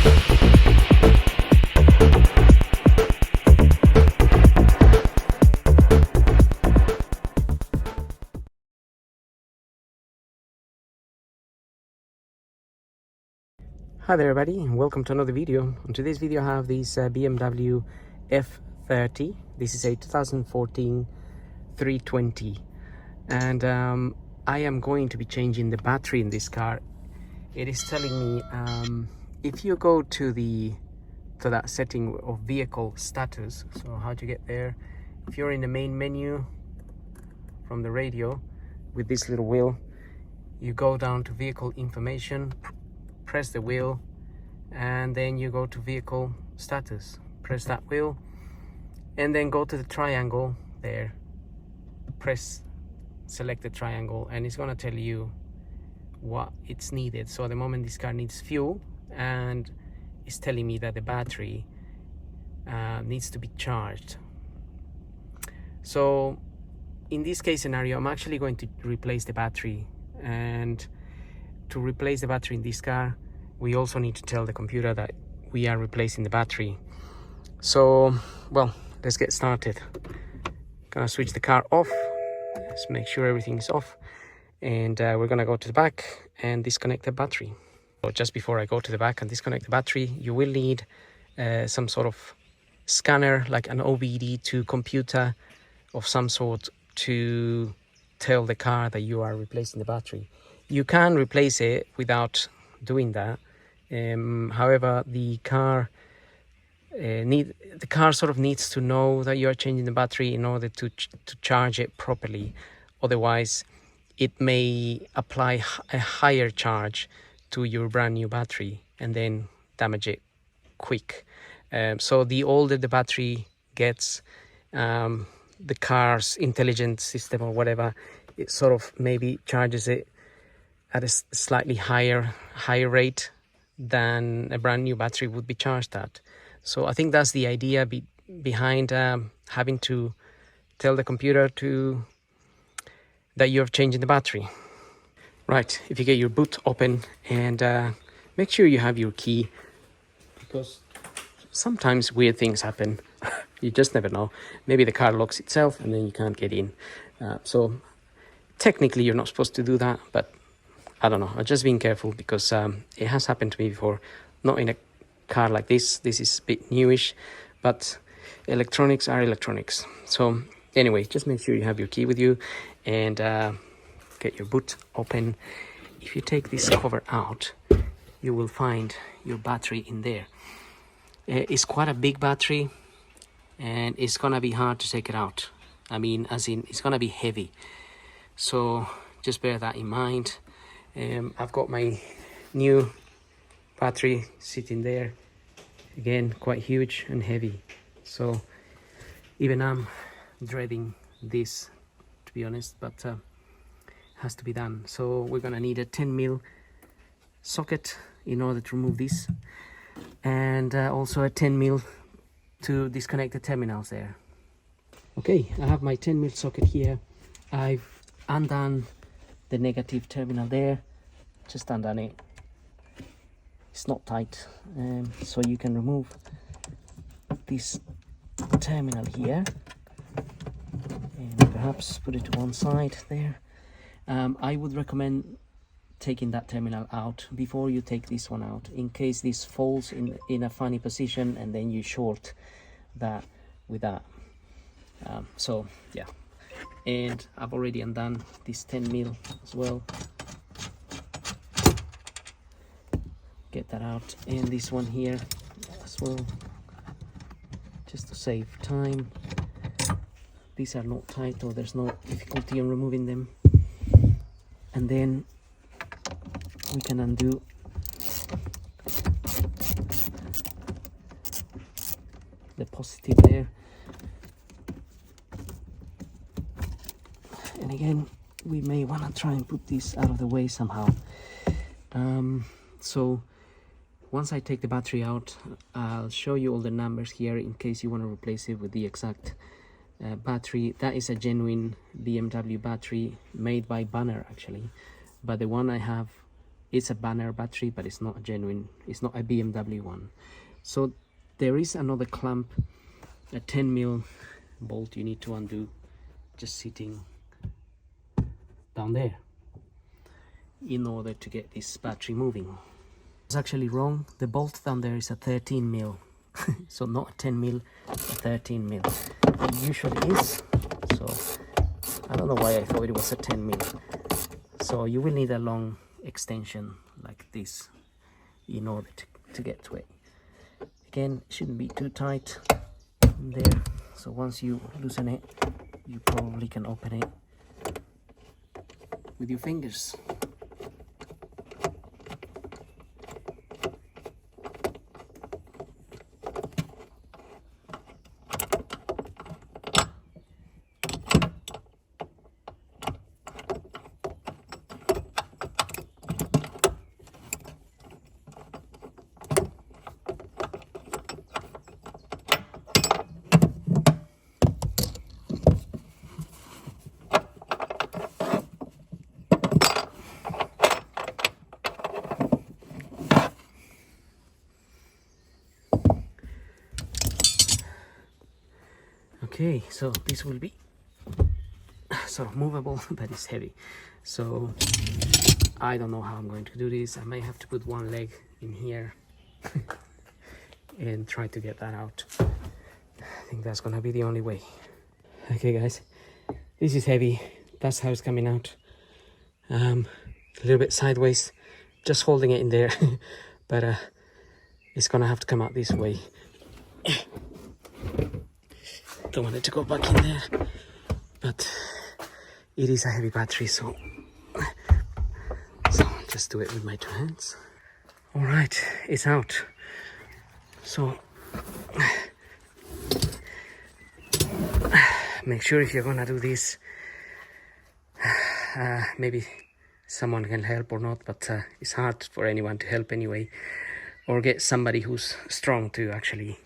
Hi there everybody, and welcome to another video. On today's video I have this BMW f30. This is a 2014 320, and I am going to be changing the battery in this car. It is telling me if you go to that setting of vehicle status, so how to get there, if you're in the main menu from the radio with this little wheel, you go down to vehicle information, press the wheel, and then you go to vehicle status, press that wheel, and then go to the triangle there, select the triangle, and it's going to tell you what it's needed. So at the moment this car needs fuel, and it's telling me that the battery needs to be charged. So in this case scenario, I'm actually going to replace the battery, and to replace the battery in this car, we also need to tell the computer that we are replacing the battery. So, well, let's get started. Gonna switch the car off. Let's make sure everything is off, and we're gonna go to the back and disconnect the battery. So just before I go to the back and disconnect the battery, you will need some sort of scanner, like an OBD2 computer of some sort, to tell the car that you are replacing the battery. You can replace it without doing that. However, the car sort of needs to know that you are changing the battery in order to charge it properly. Otherwise, it may apply a higher charge to your brand new battery and then damage it quick. So the older the battery gets, the car's intelligent system or whatever, it sort of maybe charges it at a slightly higher rate than a brand new battery would be charged at. So I think that's the idea behind having to tell the computer that you're changing the battery. Right, if you get your boot open, and make sure you have your key, because sometimes weird things happen. You just never know. Maybe the car locks itself and then you can't get in. So technically you're not supposed to do that, but I don't know, I'm just being careful, because it has happened to me before. Not in a car like this. This is a bit newish, but electronics are electronics. So anyway, just make sure you have your key with you, and get your boot open. If you take this cover out, you will find your battery in there. It's quite a big battery, and it's gonna be hard to take it out. I mean, as in, it's gonna be heavy. So just bear that in mind. I've got my new battery sitting there, again quite huge and heavy, so even I'm dreading this, to be honest, but it has to be done. So we're gonna need a 10mm socket in order to remove this, and also a 10mm to disconnect the terminals there. Okay, I have my 10mm socket here. I've undone the negative terminal there, just undone it. It's not tight, so you can remove this terminal here and perhaps put it to one side there. I would recommend taking that terminal out before you take this one out, in case this falls in a funny position and then you short that with that. So yeah, and I've already undone this 10mm as well. Get that out, and this one here as well, just to save time. These are not tight, or there's no difficulty in removing them. And then we can undo the positive there. And again, we may want to try and put this out of the way somehow. So once I take the battery out, I'll show you all the numbers here in case you want to replace it with the exact battery. That is a genuine BMW battery made by Banner actually, but the one I have it's a banner battery, but it's not a genuine, it's not a BMW one. So there is another clamp, a 10mm bolt you need to undo, just sitting down there, in order to get this battery moving. It's actually wrong. The bolt down there is a 13mm. So not a 10mm, a 13mm. It usually is. So I don't know why I thought it was a 10mm. So you will need a long extension like this in order to get to it. Again, it shouldn't be too tight there. So once you loosen it, you probably can open it with your fingers. Okay, so this will be sort of movable, but it's heavy. So I don't know how I'm going to do this. I may have to put one leg in here and try to get that out. I think that's gonna be the only way. Okay guys, this is heavy. That's how it's coming out. A little bit sideways, just holding it in there. But it's gonna have to come out this way. Don't want it to go back in there, but it is a heavy battery, so I'll just do it with my 2 hands. All right, it's out. So make sure if you're gonna do this, maybe someone can help or not, but it's hard for anyone to help anyway, or get somebody who's strong to actually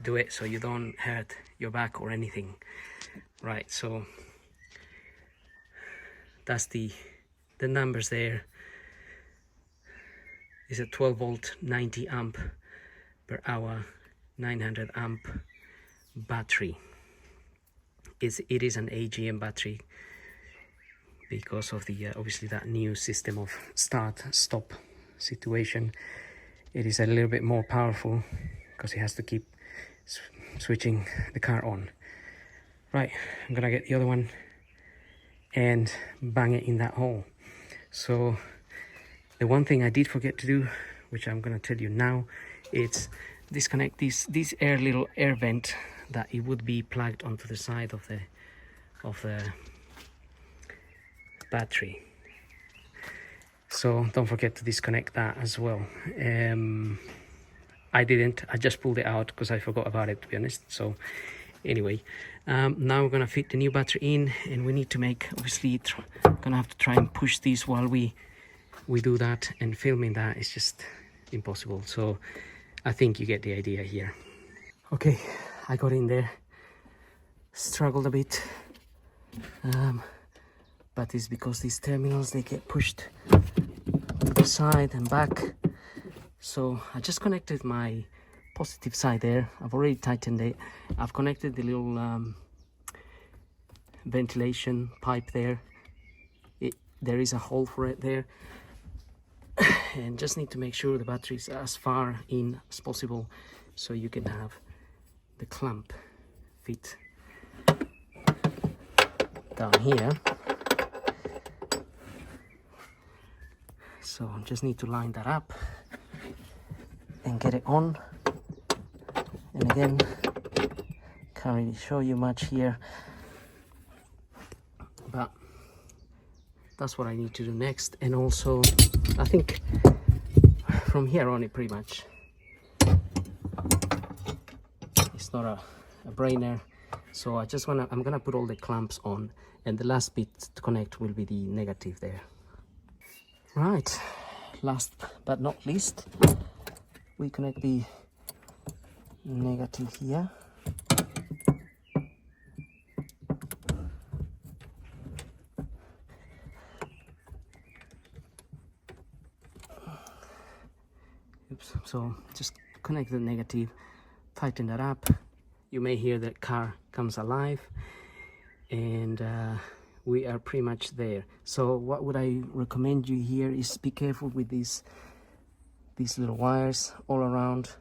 do it so you don't hurt your back or anything. Right, so that's the numbers there. It's a 12 volt 90 amp per hour 900 amp battery. It is an AGM battery because of the obviously that new system of start stop situation. It is a little bit more powerful because it has to keep switching the car on. Right, I'm gonna get the other one and bang it in that hole. So the one thing I did forget to do, which I'm gonna tell you now, it's disconnect this little air vent that it would be plugged onto the side of the battery. So don't forget to disconnect that as well. I didn't, I just pulled it out because I forgot about it, to be honest. So anyway, now we're gonna fit the new battery in, and we need to make, obviously gonna have to try and push this while we do that, and filming that is just impossible. So I think you get the idea here. Okay, I got in there, struggled a bit, but it's because these terminals, they get pushed to the side and back. So I just connected my positive side there. I've already tightened it. I've connected the little ventilation pipe there. There is a hole for it there. And just need to make sure the battery is as far in as possible so you can have the clamp fit down here. So I just need to line that up and get it on. And again, can't really show you much here, but that's what I need to do next. And also, I think from here on, it pretty much, it's not a brainer. So I'm gonna put all the clamps on, and the last bit to connect will be the negative there. Right, last but not least, we connect the negative here. So just connect the negative, tighten that up. You may hear that car comes alive, and we are pretty much there. So what would I recommend you here is be careful with these little wires all around,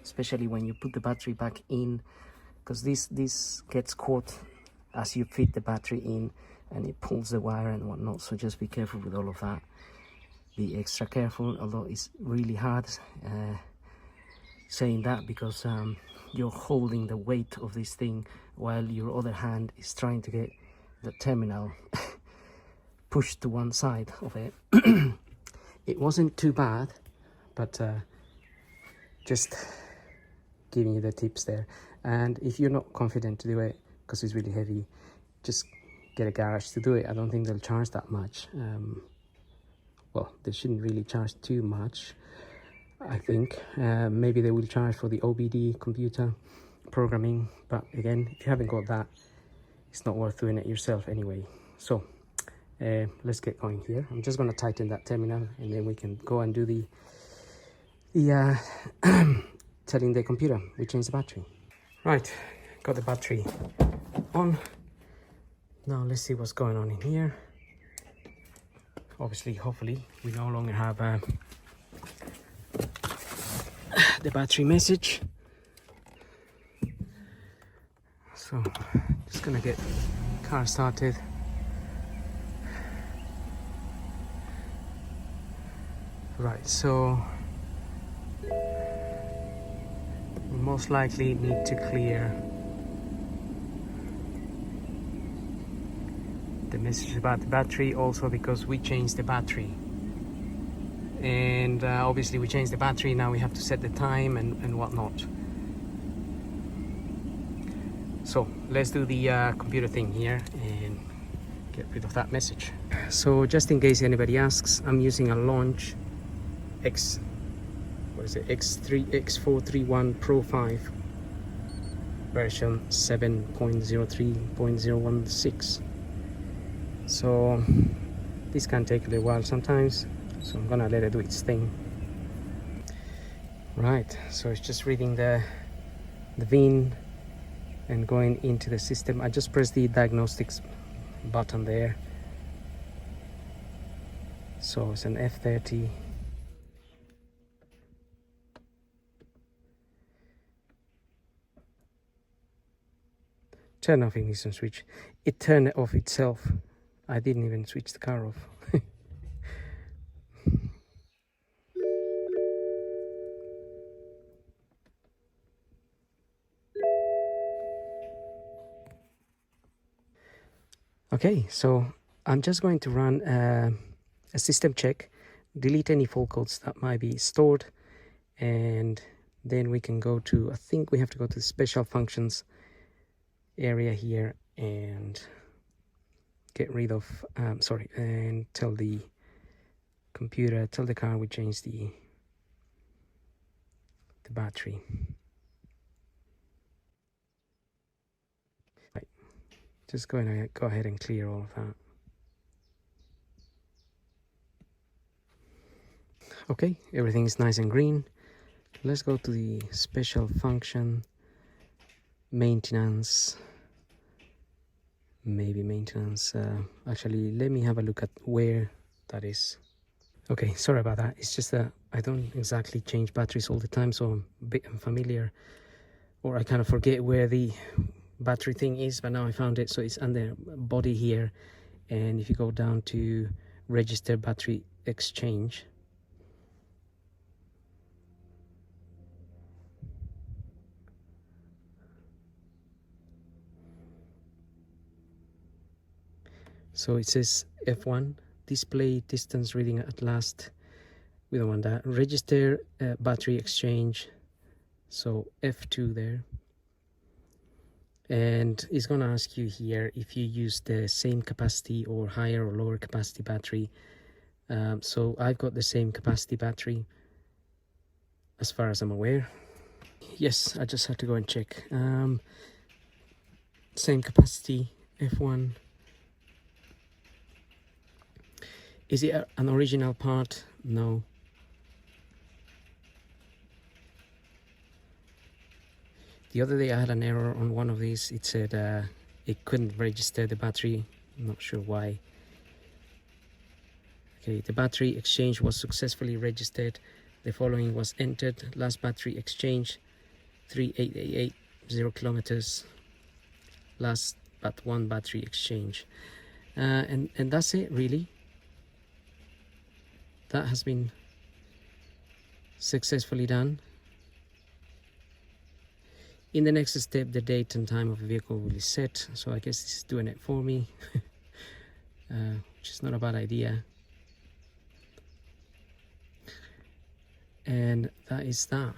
especially when you put the battery back in, because this gets caught as you fit the battery in, and it pulls the wire and whatnot. So just be careful with all of that. Be extra careful, although it's really hard saying that, because you're holding the weight of this thing while your other hand is trying to get the terminal pushed to one side of it. It wasn't too bad, but just giving you the tips there. And if you're not confident to do it because it's really heavy, just get a garage to do it. I don't think they'll charge that much. Well, they shouldn't really charge too much, I think. Maybe they will charge for the OBD computer programming, but again, if you haven't got that, it's not worth doing it yourself anyway. So let's get going here. I'm just going to tighten that terminal, and then we can go and do the telling the computer we changed the battery. Right, got the battery on. Now let's see what's going on in here. Obviously, hopefully, we no longer have the battery message. So just gonna get car started. Right, so we most likely need to clear the message about the battery, also because we changed the battery, and obviously we changed the battery. Now we have to set the time and whatnot. So let's do the computer thing here and get rid of that message. So just in case anybody asks, I'm using a launch X431 Pro 5 version 7.03.016. So this can take a little while sometimes, so I'm gonna let it do its thing. Right, so it's just reading the VIN and going into the system. I just pressed the diagnostics button there. So it's an f30. Turn off ignition switch. It turned it off itself. I didn't even switch the car off. Okay, so I'm just going to run a system check, delete any fault codes that might be stored, and then we can go to, I think we have to go to the special functions area here and get rid of and tell the computer, tell the car we changed the battery. Right, just going to go ahead and clear all of that. Okay, everything is nice and green. Let's go to the special function, maintenance. Maybe maintenance. Actually, let me have a look at where that is. Okay, sorry about that. It's just that I don't exactly change batteries all the time, so I'm a bit unfamiliar, or I kind of forget where the battery thing is, but now I found it. So it's under body here, and if you go down to register battery exchange, so it says F1, display distance reading at last. We don't want that. Register battery exchange, so F2 there. And it's going to ask you here if you use the same capacity or higher or lower capacity battery. So I've got the same capacity battery as far as I'm aware. Yes, I just had to go and check. Same capacity, F1. Is it an original part? No. The other day I had an error on one of these. It said it couldn't register the battery. I'm not sure why. Okay, the battery exchange was successfully registered. The following was entered: last battery exchange 3888, 0 kilometers. Last but one battery exchange. And that's it, really. That has been successfully done. In the next step, the date and time of the vehicle will be set. So I guess this is doing it for me, which is not a bad idea. And that is that.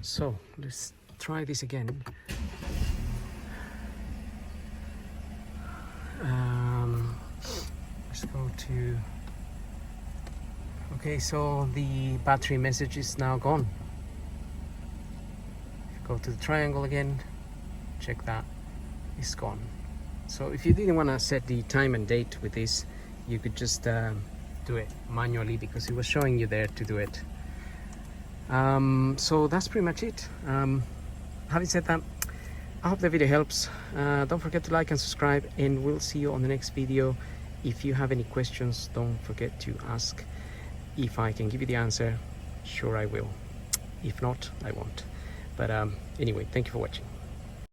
So let's try this again. Let's go to, okay, so the battery message is now gone. Go to the triangle again, check that, it's gone. So if you didn't want to set the time and date with this, you could just do it manually, because it was showing you there to do it. So that's pretty much it. Having said that, I hope the video helps. Don't forget to like and subscribe, and we'll see you on the next video. If you have any questions, don't forget to ask. If I can give you the answer, sure I will. If not, I won't. But anyway, thank you for watching.